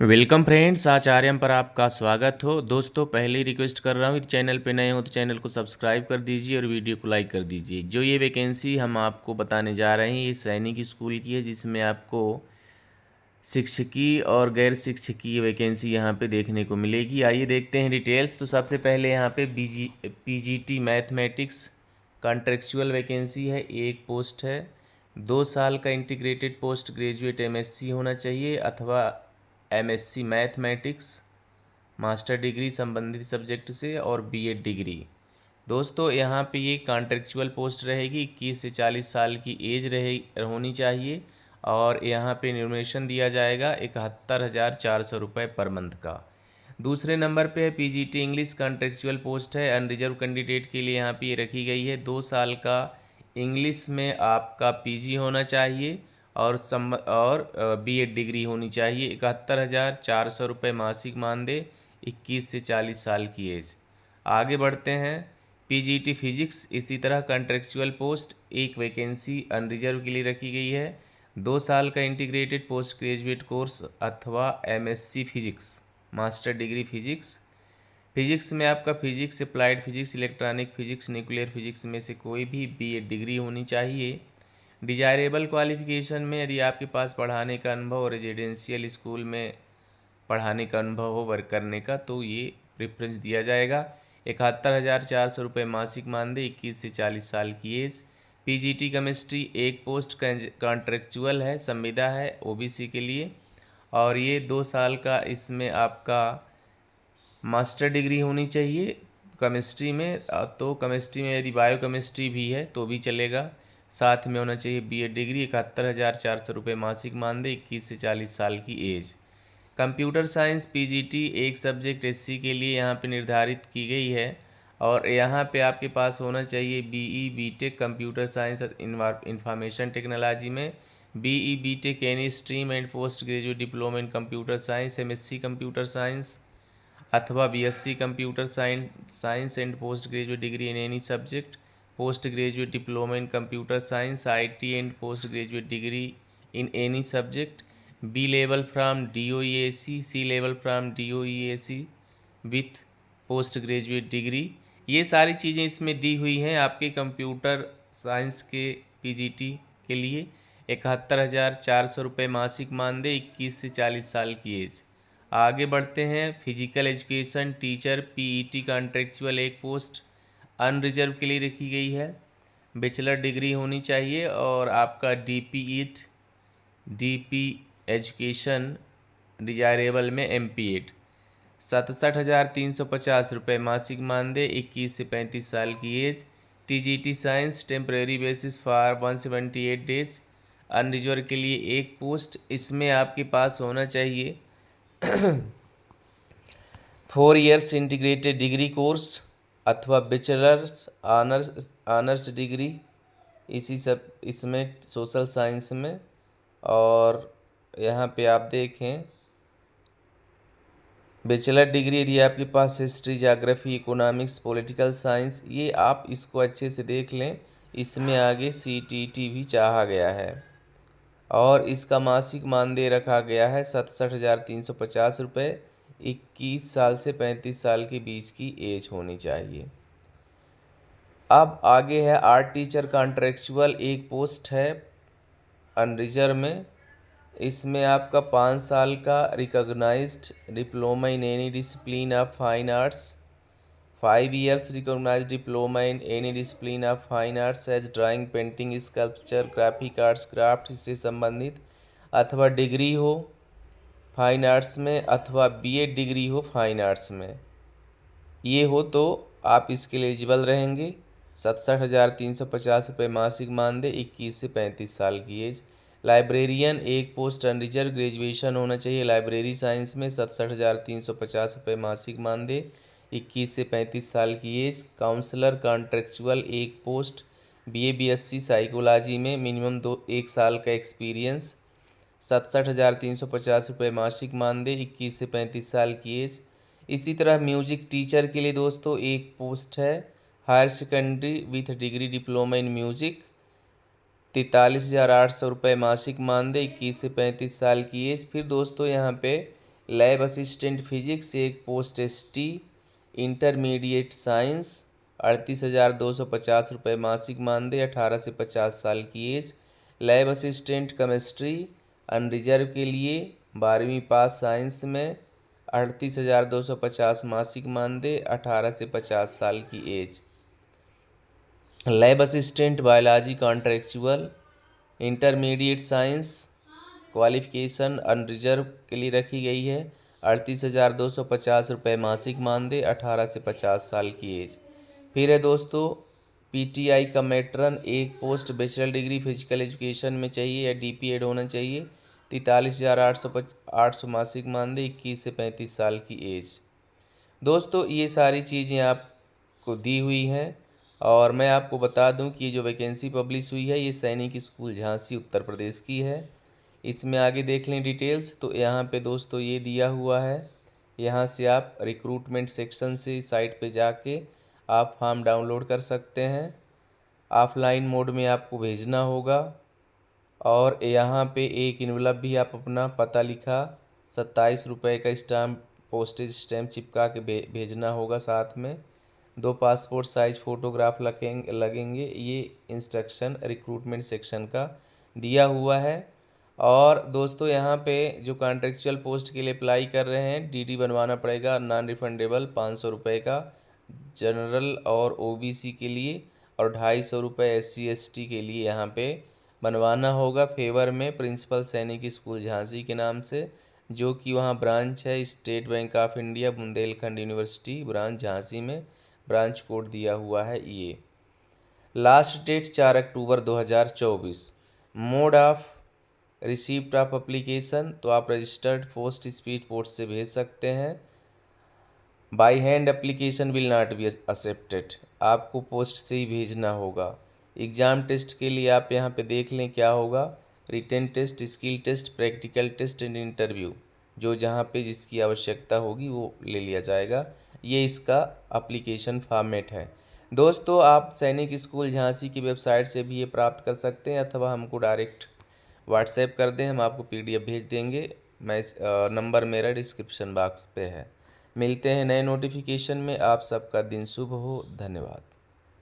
Welcome friends, आचार्यम पर आपका स्वागत हो। दोस्तों, पहले ही रिक्वेस्ट कर रहा हूँ, यदि चैनल पे नए हो तो चैनल को सब्सक्राइब कर दीजिए और वीडियो को लाइक कर दीजिए। जो ये वैकेंसी हम आपको बताने जा रहे हैं, ये सैनिक स्कूल की है, जिसमें आपको शिक्षकी और गैर शिक्षकीय वैकेंसी यहाँ पे देखने को मिलेगी। आइए देखते हैं डिटेल्स। तो सबसे पहले यहाँ पे पीजीटी मैथमेटिक्स कॉन्ट्रेक्चुअल वैकेंसी है, एक पोस्ट है। 2 साल का इंटीग्रेटेड पोस्ट ग्रेजुएट एमएससी होना चाहिए अथवा एमएससी मैथमेटिक्स मास्टर डिग्री संबंधित सब्जेक्ट से और बीएड डिग्री। दोस्तों, यहाँ पे ये कॉन्ट्रेक्चुअल पोस्ट रहेगी। 21 से 40 साल की एज होनी चाहिए और यहाँ पे रिम्यूनरेशन दिया जाएगा 71,400 रुपये पर मंथ का। दूसरे नंबर पे है पीजीटी इंग्लिश कॉन्ट्रेक्चुअल पोस्ट है, अनरिजर्व कैंडिडेट के लिए यहाँ पे ये रखी गई है। 2 साल का इंग्लिश में आपका पीजी होना चाहिए और बीएड डिग्री होनी चाहिए। 71,400 रुपये मासिक मानदेय, 21 से 40 साल की एज। आगे बढ़ते हैं। पीजीटी फिजिक्स इसी तरह कॉन्ट्रेक्चुअल पोस्ट, एक वैकेंसी अनरिजर्व के लिए रखी गई है। 2 साल का इंटीग्रेटेड पोस्ट ग्रेजुएट कोर्स अथवा MSc physics master degree physics. Physics में आपका physics, applied physics, electronic physics, nuclear physics में से कोई भी बीएड डिग्री होनी चाहिए। डिजायरेबल क्वालिफिकेशन में यदि आपके पास पढ़ाने का अनुभव और रेजिडेंशियल स्कूल में पढ़ाने का अनुभव हो वर्क करने का, तो ये प्रेफरेंस दिया जाएगा। 71,400 रुपये मासिक मानदेय, 21 से 40 साल की एज। पीजीटी केमिस्ट्री एक पोस्ट कॉन्ट्रेक्चुअल है, संविदा है ओबीसी के लिए, और ये 2 साल का इसमें आपका मास्टर डिग्री होनी चाहिए केमिस्ट्री में। तो केमिस्ट्री में यदि बायो केमिस्ट्री भी है तो भी चलेगा। साथ में होना चाहिए बीएड डिग्री। 71,400 रुपये मासिक मानदेय, 21 से 40 साल की एज। कंप्यूटर साइंस पीजीटी एक सब्जेक्ट एससी के लिए यहाँ पे निर्धारित की गई है और यहाँ पे आपके पास होना चाहिए BE BTech computer science information technology में, BE BTech any stream and post graduate diploma in computer science, MSc computer science अथवा BSc computer science and post graduate degree in any subject, post graduate diploma in computer science, IT and post graduate degree in any subject, B level from DOEACC, C level from DOEACC with post graduate degree. ये सारी चीज़ें इसमें दी हुई हैं आपके computer science के PGT के लिए। 71,400 रुपये मासिक मानदेय, 21 से 40 साल की एज। आगे बढ़ते हैं। Physical education teacher PET contractual एक पोस्ट अनरिजर्व के लिए रखी गई है। बैचलर डिग्री होनी चाहिए और आपका डीपी एजुकेशन डिजायरेबल में एमपीएड। 67,350 रुपये मासिक मानदेय, 21 से 35 साल की age. TGT science temporary basis for 178 days unreserve के लिए एक पोस्ट। इसमें आपके पास होना चाहिए 4 इयर्स इंटीग्रेटेड डिग्री कोर्स अथवा बैचलर्स ऑनर्स डिग्री इसी सब इसमें सोशल साइंस में। और यहाँ पे आप देखें बैचलर डिग्री यदि आपके पास history, geography, economics, political science, ये आप इसको अच्छे से देख लें। इसमें आगे सीटीटी भी चाहा गया है और इसका मासिक मानदेय रखा गया है 67,350 रुपये। 21 साल से 35 साल के बीच की एज होनी चाहिए। अब आगे है आर्ट टीचर कॉन्ट्रेक्चुअल एक पोस्ट है अनरिजर्व में। इसमें आपका 5 साल का recognised diploma in any discipline of fine arts, 5 years recognised diploma in any discipline of fine arts as drawing, painting, sculpture, graphic arts, craft से संबंधित अथवा डिग्री हो फाइन आर्ट्स में अथवा बीएड डिग्री हो फाइन आर्ट्स में, ये हो तो आप इसके लिए एलिजिबल रहेंगे। 67,350 रुपये मासिक मानदेय, 21 से 35 साल की एज। लाइब्रेरियन एक पोस्ट अनरिजर्व ग्रेजुएशन होना चाहिए लाइब्रेरी साइंस में, 67,350 रुपये मासिक मानदेय, 21 से 35 साल की एज। काउंसलर कॉन्ट्रेक्चुअल एक पोस्ट बीए बीएससी साइकोलॉजी में, मिनिमम 1 साल का एक्सपीरियंस, 67,350 रुपये मासिक मानदेय, 21 से 35 साल की एज। इसी तरह म्यूजिक टीचर के लिए दोस्तों एक पोस्ट है higher secondary with degree diploma in music, 43,800 रुपये मासिक मानदेय, 21 से 35 साल की एज। फिर दोस्तों यहाँ पे लैब असिस्टेंट फिजिक्स एक पोस्ट ST। इंटरमीडिएट साइंस 38,250 रुपये मासिक मानदेय, 18 से 50 साल की age. Lab assistant chemistry unreserved के लिए 12वीं पास साइंस में 38,250 मासिक मानदेय, 18 से 50 साल की age. Lab assistant biology contractual intermediate science qualification unreserved के लिए रखी गई है, 38,250 रुपये मासिक मानदेय, 18 से 50 साल की एज। फिर है दोस्तों PTI का मेट्रन एक post bachelor degree physical education में चाहिए या DP एड होना चाहिए, 43,800 मासिक मानदेय, 21 से 35 साल की एज। दोस्तों ये सारी चीज़ें आपको दी हुई हैं और मैं आपको बता दूं कि ये जो वैकेंसी पब्लिश हुई है ये सैनिक स्कूल झांसी उत्तर प्रदेश की है। इसमें आगे देख लें डिटेल्स तो यहाँ पे दोस्तों ये दिया हुआ है, यहाँ से आप रिक्रूटमेंट सेक्शन से साइट पे जाके आप फॉर्म डाउनलोड कर सकते हैं। ऑफलाइन मोड में आपको भेजना होगा और यहाँ पे एक इन्वलप भी आप अपना पता लिखा 27 रुपये का स्टाम्प पोस्टेज स्टैम्प चिपका के भेजना होगा। साथ में 2 पासपोर्ट साइज फ़ोटोग्राफ लगेंगे। ये इंस्ट्रक्शन रिक्रूटमेंट सेक्शन का दिया हुआ है। और दोस्तों यहाँ पे जो कॉन्ट्रेक्चुअल पोस्ट के लिए अप्लाई कर रहे हैं DD बनवाना पड़ेगा नॉन रिफंडेबल 500 रुपये का जनरल और OBC के लिए, और 250 रुपये SC ST के लिए यहाँ पे बनवाना होगा फेवर में प्रिंसिपल सैनिक स्कूल झांसी के नाम से, जो कि वहाँ ब्रांच है State Bank of India Bundelkhand university branch Jhansi में। ब्रांच कोड दिया हुआ है ये। Last date 4 October 2024। Mode of receipt of application तो आप रजिस्टर्ड पोस्ट स्पीड पोस्ट से भेज सकते हैं। By hand application will not be accepted, आपको पोस्ट से ही भेजना होगा। एग्ज़ाम टेस्ट के लिए आप यहाँ पे देख लें क्या होगा, written test, skill test, practical test and interview, जो जहाँ पे जिसकी आवश्यकता होगी वो ले लिया जाएगा। ये इसका एप्लीकेशन फॉर्मेट है। दोस्तों आप सैनिक स्कूल झांसी की वेबसाइट से भी ये प्राप्त कर सकते हैं अथवा हमको डायरेक्ट व्हाट्सएप कर दें, हम आपको PDF भेज देंगे। मैं नंबर मेरा डिस्क्रिप्शन बॉक्स पे है। मिलते हैं नए नोटिफिकेशन में। आप सबका दिन शुभ हो। धन्यवाद।